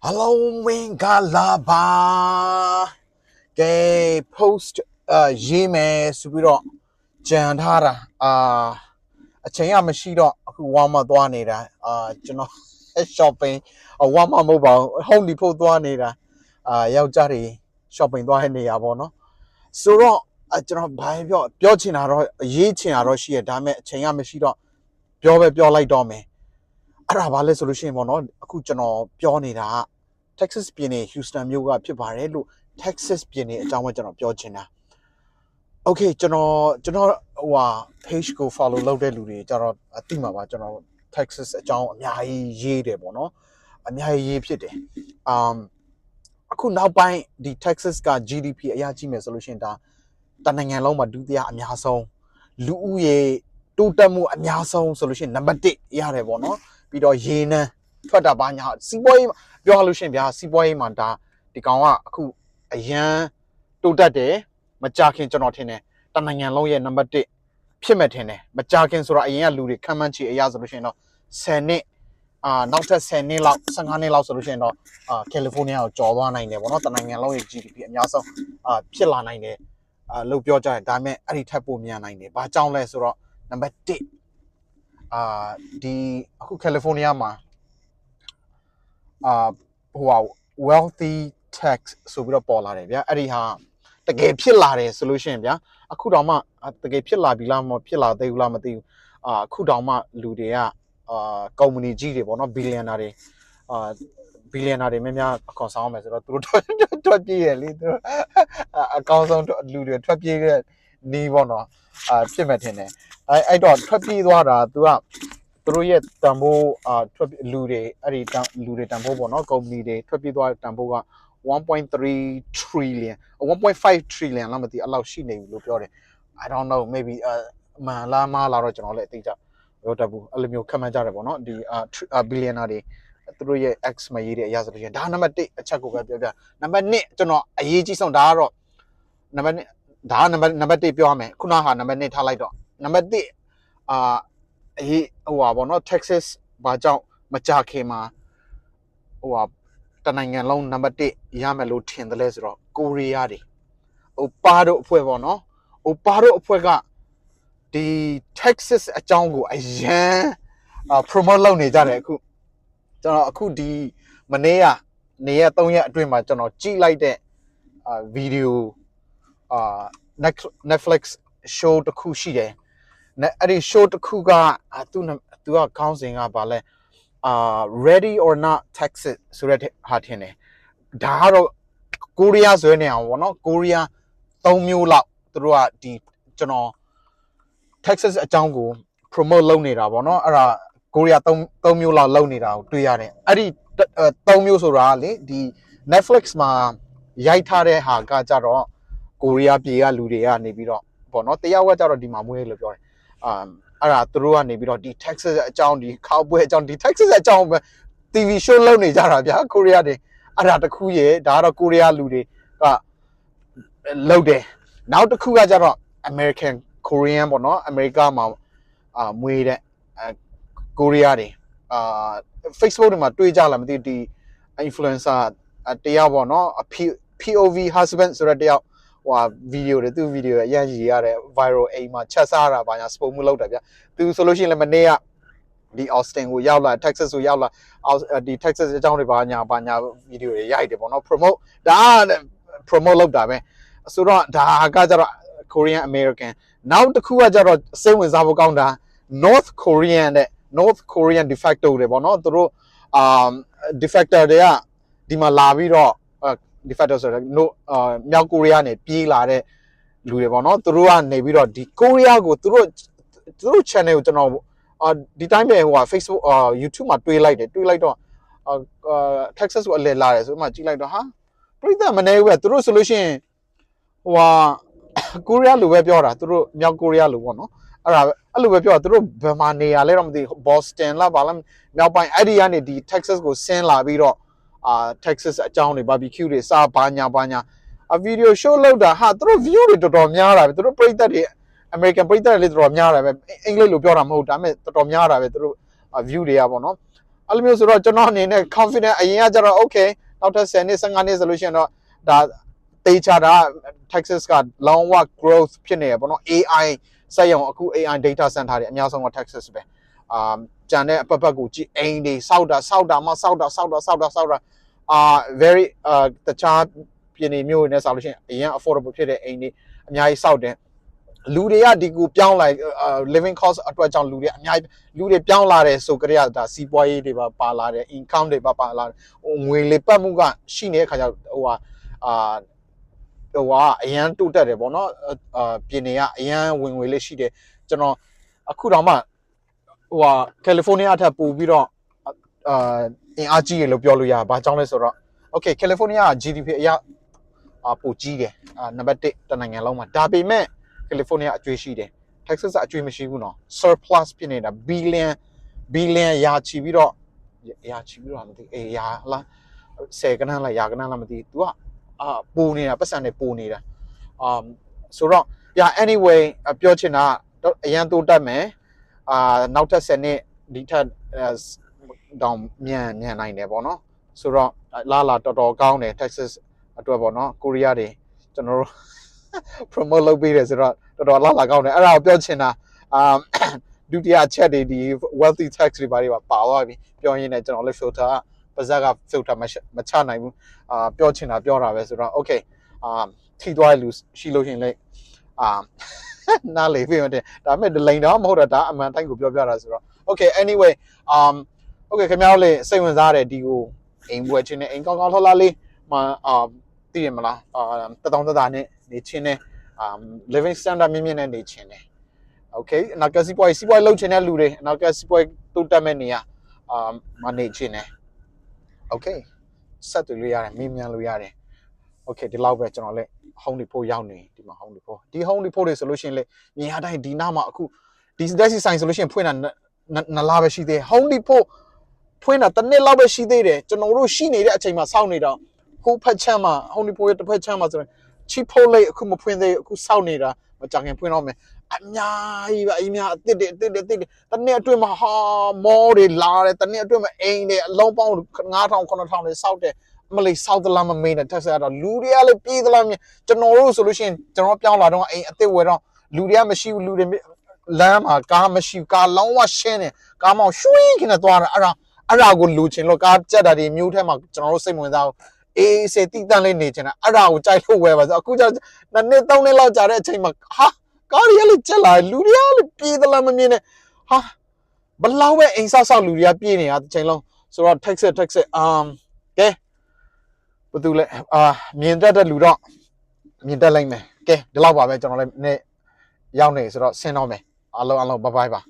Hello, Wingalaba. Gay post Jime Subiro Jandara. A chain machine who wama duanera. Shopping a wama mobile, home depot duanera. Yaujari shopping duane abono. So, I don't buy your Biochina, Yichin, Roshi, a dame, chain machine. Pure like dome. Arabale solution ပေါ့နော်အခုကျွန်တော်ပြောနေတာ Texas ပြည်နယ် Houston မြို့ကဖြစ်ပါတယ်လို့ Texas ပြည်နယ်အကြောင်းပဲကျွန်တော်ပြောချင်တာ Okay ကျွန်တော်ဟိုဟာ page ကို follow လုပ်တဲ့လူတွေကျတော့အသိမှာပါကျွန်တော် Texas အကြောင်းအများကြီးရေးတယ်ပေါ့နော်အများကြီးရေးဖြစ်တယ်အခုနောက်ပိုင်းဒီ Texas က GDP အရာကြီးမယ်ဆိုလို့ရှိရင်ဒါတနိုင်ငံလုံးမှာဒုတိယအများဆုံးလူဦးရေတိုးတက်မှုအများဆုံးဆိုလို့ရှိရင်နံပါတ်1ရတယ်ပေါ့နော်ပြီးတော့ရေနံထွက်တာပါညာစီးပွားရေးပြောလို့ရှိရင်ဗျာစီးပွားရေးမှာဒါဒီကောင်ကအခုအရန်တိုးတက်တယ်မကြခင်ကျွန်တော်ထင်တယ်တနိုင်ငံလုံးရဲ့နံပါတ်1ဖြစ်မဲ့ထင်တယ်မကြခင်ဆိုတော့အရင်ကလူတွေခံမှန်းချေအရာဆိုလို့ရှိရင်တော့10နှစ်နောက်ထပ်10နှစ်လောက်15နှစ်လောက်ဆိုလို့ရှိရင်တော့ကယ်လီဖိုးနီးယားကိုကျော်သွားနိုင်တယ်ပေါ့နော်တနိုင်ငံလုံးရဲ့ GDP အများဆုံးဖြစ်လာနိုင်တယ်လို့ပြောကြတယ်ဒါပေမဲ့အဲ့ဒီထက်ပိုမြန်နိုင်တယ်ဘာကြောင့်လဲဆိုတော့နံပါတ်1ဒီအခုကယ်လီဖိုးနီးယားမှာဟို wealthy tax ဆိုပြီးတော့ပေါ်လာတယ်ဗျာအဲ့ဒီဟာတကယ်ဖြစ်လာတယ်ဆိုလို့ရှိရင်ဗျာအခုတောင်မှတကယ်ဖြစ်လာပြီလားမဖြစ်လာသေးဘူးလားမသိဘူးအခုတောင်မှလူတွေကကုမ္ပဏီကြီးတွေပေါ့နော်ဘီလီယံနာတွေဘီလီယံနာတွေများများအခွန်ဆောင်အောင်မယ်ဆိုတော့သူတို့ထွက်ပြေးရလေသူတို့အကောင်းဆုံးလူတွေထွက်ပြေးတဲ့နေပေါ့နော်ဖြစ်မဲ့ထင်တယ်အဲ့တော့ထွက်ပြေးသွားတာသူကသူတို့ရဲ့တန်ဖိုးထွက်လူတွေအဲ့ဒီလူတွေတန်ဖိုးပေါ့နော်ကုမ္ပဏီတွေထွက်ပြေးသွားတဲ့တန်ဖိုးက1.3 trillion 1.5 trillion လားမသိအဲ့လောက်ရှိနေပြီလို့ပြောတယ် I don't know maybe မလာတော့ကျွန်တော်လည်းအသိကြရောတက်ဘူးအဲ့လိုမျိုးခက်မှန်းကြတယ်ပေါ့နော်ဒီbillionaire တွေသူတို့ရဲ့ X မရေးတဲ့အရာဆိုလို့ရှိရင်ဒါနံပါတ်1အချက်ကိုပဲပြောပြနံပါတ်2ကျွန်တော်အရေးကြီးဆုံးဒါကတော့နံပါတ်ဒါကနံပါတ်1ပြောရမယ်ခုနကနံပါတ်2ထားလိုက်တော့နံပါတ်1အေးဟိုပါဗောနော် Texas ဘာကြောင့်မကြခင်မှာဟိုပါတနိုင်ငံလုံးနံပါတ်1ရမယ်လို့ထင်တယ်လဲဆိုတော့ကိုရီးယားတွေဟိုပါတို့အဖွဲ့ဗောနော်ဟိုပါတို့အဖွဲ့ကဒီ Texas အကြောင်းကိုအရန်promote လုပ်နေကြတယ်အခုကျွန်တော်အခုဒီမနေ့ကနေရက်3ရက်အတွင်းမှာကျွန်တော်ကြည့်လိုက်တဲ့ဗီဒီယိုNetflix show တစ်ခုရှိတယ်အဲ့ဒီ show တစ်ခုကသူကခေါင်းစဉ်ကဘာလဲready or not Texas ဆိုတဲ့ဟာထင်တယ်ဒါကတော့ကိုရီးယားဆိုတဲ့နေရာပေါ့နော်ကိုရီးယား3မျိုးလောက်သူတို့ကဒီကျွန်တော် Texas အကြောင်းကို promote လုပ်နေတာပေါ့နော်အဲ့ဒါကိုရီးယား3မျိုးလောက်လုပ်နေတာကိုတွေ့ရတယ်အဲ့ဒီ3မျိုးဆိုတာလေဒီ Netflix မှာရိုက်ထားတဲ့ဟာကကြတော့ကိုရီးယားပြည်ကလူတွေကနေပြီးတော့ပေါ့နော်တယောက်ကကြတော့ဒီမှာမွေးလို့ပြောတယ်အဲ့ဒါသူတို့ကနေပြီးတော့ဒီ Texas အကြောင်းဒီခေါက်ပွဲအကြောင်းဒီ Texas အကြောင်းပဲ TV show လုပ်နေကြတာဗျာကိုရီးယားတွေအဲ့ဒါတခုရဲ့ဒါကတော့ကိုရီးယားလူတွေကလုပ်တယ်နောက်တစ်ခုကကြတော့ American Korean ပေါ့နော်အမေရိကမှာမွေးတဲ့ကိုရီးယားတွေFacebook တွေမှာတွေ့ကြလားမသိဒီ influencer တယောက်ပေါ့နော် POV husband ဆိုတဲ့တယောက်ဟိုဗီဒီယိုတွေသူ့ဗီဒီယိုအရင်ရေးရတဲ့ viral အိမ်မှာချက်စားတာဘာညာစပုံမှုလုပ်တာဗျသူဆိုလို့ရှိရင်လည်းမနေ့ကဒီ Austin ကိုရောက်လာ Texas ကိုရောက်လာဒီ Texas အကြောင်းတွေဘာညာဗီဒီယိုတွေရိုက်တယ်ပေါ့နော် promote ဒါ promote လုပ်တာပဲဆိုတော့ဒါကကြတော့ Korean American နောက်တစ်ခုကကြတော့စိတ်ဝင်စားဖို့ကောင်းတာ North Korean တဲ့ North Korean de facto တွေပေါ့နော်သူတို့de facto တွေကဒီမှာလာပြီးတော့de facto ဆိုတော့မြောက်ကိုရီးယားနဲ့ပြေးလာတဲ့လူတွေပေါ့နော်သူတို့ကနေပြီးတော့ဒီကိုရီးယားကိုသူတို့ channel ကိုကျွန်တော်ဒီတိုင်းပဲဟို Facebook YouTube မှာတွေးလိုက်တော့Texas ကိုအလဲလာတယ်ဆိုမှကြည့်လိုက်တော့ဟာပြိဿမနေဘူးပဲသူတို့ဆိုလို့ရှိရင်ဟိုကိုရီးယားလူပဲပြောတာသူတို့မြောက်ကိုရီးယားလူပေါ့နော်အဲ့လိုပဲပြောတာသူတို့ဘယ်မှာနေရလဲတော့မသိ Boston လားဗာလားမြောက်ပိုင်းအဲ့ဒီကနေဒီ Texas ကိုဆင်းလာပြီးတော့Texas အကြောင်းတွေ barbecue တွေစားဘာညာဗီဒီယို show လုပ်တာဟာသူတို့ view တွေတော်တော်များတာပဲသူတို့ပရိသတ်တွေ American ပရိသတ်တွေတော်တော်များတာပဲအင်္ဂလိပ်လိုပြောတာမဟုတ်ဒါပေမဲ့တော်တော်များတာပဲသူတို့ view တွေကပေါ့နော် အဲ့လိုမျိုးဆိုတော့ကျွန်တော်အနေနဲ့ confident အရင်ကကျတော့ okay နောက်ထပ်10နှစ်15နှစ်ဆိုလို့ရှိရင်တော့ဒါတေချာတာ Texas က long walk growth ဖြစ်နေရပေါ့နော် AI စက်ရုံအခု AI data center တွေအများဆုံးက Texas ပဲကြံတဲ့အပတ်ပတ်ကိုကြည့်အိမ်တွေစောက်တာvery တခြားပြည်နေမျိုးတွေနဲ့ဆိုလို့ရှိရင်အရင် affordable ဖြစ်တဲ့အိမ်တွေအများကြီးစောက်တယ်လူတွေကဒီကူပြောင်းလိုက် living cost အတွက်ကြောင့်လူတွေအများကြီးလူတွေပြောင်းလာတယ်ဆိုကြရတာစီးပွားရေးတွေပါလာတယ် income တွေပါလာတယ်ငွေလေပတ်မှုကရှိနေတဲ့ခါကျအရန်တိုးတက်တယ်ပေါ့နော်ပြည်နေကအရန်ဝင်ငွေလေးရှိတယ်ကျွန်တော်အခုတော့မှကယ်လီဖိုးနီးယားထပ်ပို့ပြီးတော့အင်အားကြီးရလို့ပြောလို့ရဘာကြောင့်လဲဆိုတော့ okay ကယ်လီဖိုးနီးယား GDP အရပိုကြီးတယ်နံပါတ်1တနိုင်ငံလုံးမှာဒါပေမဲ့ကယ်လီဖိုးနီးယားအကျွေးရှိတယ် Texas အကျွေးမရှိဘူးနော် surplus ဖြစ်နေတာ billion ရာချီပြီးတော့မသိရာလား10ကနန်းလားရာကနန်းလားမသိ तू ကပိုနေတာပတ်စံနေပိုနေတာဆိုတော့ yeah anyway ပြောချင်တာအရန်တိုးတက်မယ်နောက်ထပ်10နှစ်ဒီထက်တောင်မြန်နိုင်တယ်ပေါ့နော်ဆိုတော့လာတော်တော်ကောင်းတယ် Texas အတွက်ပေါ့နော်ကိုရီးယားတွေကျွန်တော်တို့ promote လုပ်ပေးတယ်ဆိုတော့တော်တော်လာကောင်းတယ်အဲ့ဒါကိုပြောချင်တာဒုတိယအချက်တွေဒီ wealthy tax တွေပါသွားပြီပြောရင်းနဲ့ကျွန်တော်လည်း filter ပါဇက်က filter မချနိုင်ဘူးပြောချင်တာပြောတာပဲဆိုတော့ okay ထိသွားလူရှိလို့ရှင်လေနားလေပြတယ်ဒါပေမဲ့ဒလိန်တော့မဟုတ်တာအမှန်တိုင်းကိုပြောပြတာဆိုတော့ okay anyway okay ခင်ဗျားတို့လည်းစိတ်ဝင်စားတယ်ဒီကိုအိမ်ပွဲချင်းနဲ့အိမ်ကောင်းကောင်းလှလှလေးမှာသိရမလားတောင်းတနဲ့နေချင်းနဲ့living standard မြင့်နဲ့နေချင်းနဲ့ okay နောက်ကစီးပွားရေးလုပ်ချင်တဲ့လူတွေနောက်ကစီးပွားရေးတိုးတက်မဲ့နေရမနေချင်းနဲ့ okay ဆက်သွယ်လို့ရတယ်မေးမြန်းလို့ရတယ် okay ဒီလောက်ပဲကျွန်တော်လည်း home depot ရောက်နေဒီမှာ home depot ဒီ home depot တွေဆိုလို့ရှိရင်လေမြင်ရတိုင်းဒီနားမှာအခုဒီလက်ရှိဆိုင်ဆိုလို့ရှိရင်ဖွင့်တာ2လပဲရှိသေးတယ် home depot ဖွင့်တာတစ်နှစ်လောက်ပဲရှိသေးတယ်ကျွန်တော်တို့ရှိနေတဲ့အချိန်မှာစောင့်နေတော့ဟိုဖက်ချမ်းမှာ home depot ရဲ့တစ်ဖက်ချမ်းမှာဆိုရင် cheap လေးအခုမဖွင့်သေးအခုစောင့်နေတာမကြခင်ဖွင့်တော့မယ်အများကြီးပဲအများအစ်တစ်နှစ်အတွင်းမှာမောတွေလာတယ်တစ်နှစ်အတွင်းမှာအိမ်တွေအလုံးပေါင်း9000 9000တွေစောက်တယ်မလေးဆောက်သလားမမေးနဲ့တက်ဆက်တော့လူတွေကလည်းပြေးသလားကျွန်တော်တို့ဆိုလို့ရှိရင်ကျွန်တော်ပြောင်းလာတော့အိမ်အစ်စ်ဝယ်တော့လူတွေကမရှိဘူးလူတွေလမ်းမှာကားမရှိဘူးကားလောင်းဝရှင်းတယ်ကားမောင်ရွှင်းခနဲ့သွားတာအဲ့ဒါကိုလူချင်လို့ကားကြက်တာဒီမျိုးထဲမှာကျွန်တော်တို့စိတ်ဝင်စားဘူးအေးစေတိတန့်လေးနေချင်တာအဲ့ဒါကိုကြိုက်လို့ဝယ်ပါဆိုအခုကျ2နှစ်3နှစ်လောက်ကြာတဲ့အချိန်မှာဟာကားတွေကလည်းကြက်လာလူတွေကလည်းပြေးသလားမမြင်နဲ့ဟာဘလောက်ပဲအိမ်ဆောက်လူတွေကပြေးနေတာတစ်ချိန်လုံးဆိုတော့ Texas ကဲဘာတူလဲမြင်တတ်တဲ့လူတော့မြင်တတ်လိုက်မယ်ကဲဒီလောက်ပါပဲကျွန်တော်လည်းနေ့ရောက်နေဆိုတော့ဆင်းတော့မယ်အားလုံးဘိုင်ဘိုင်ပါ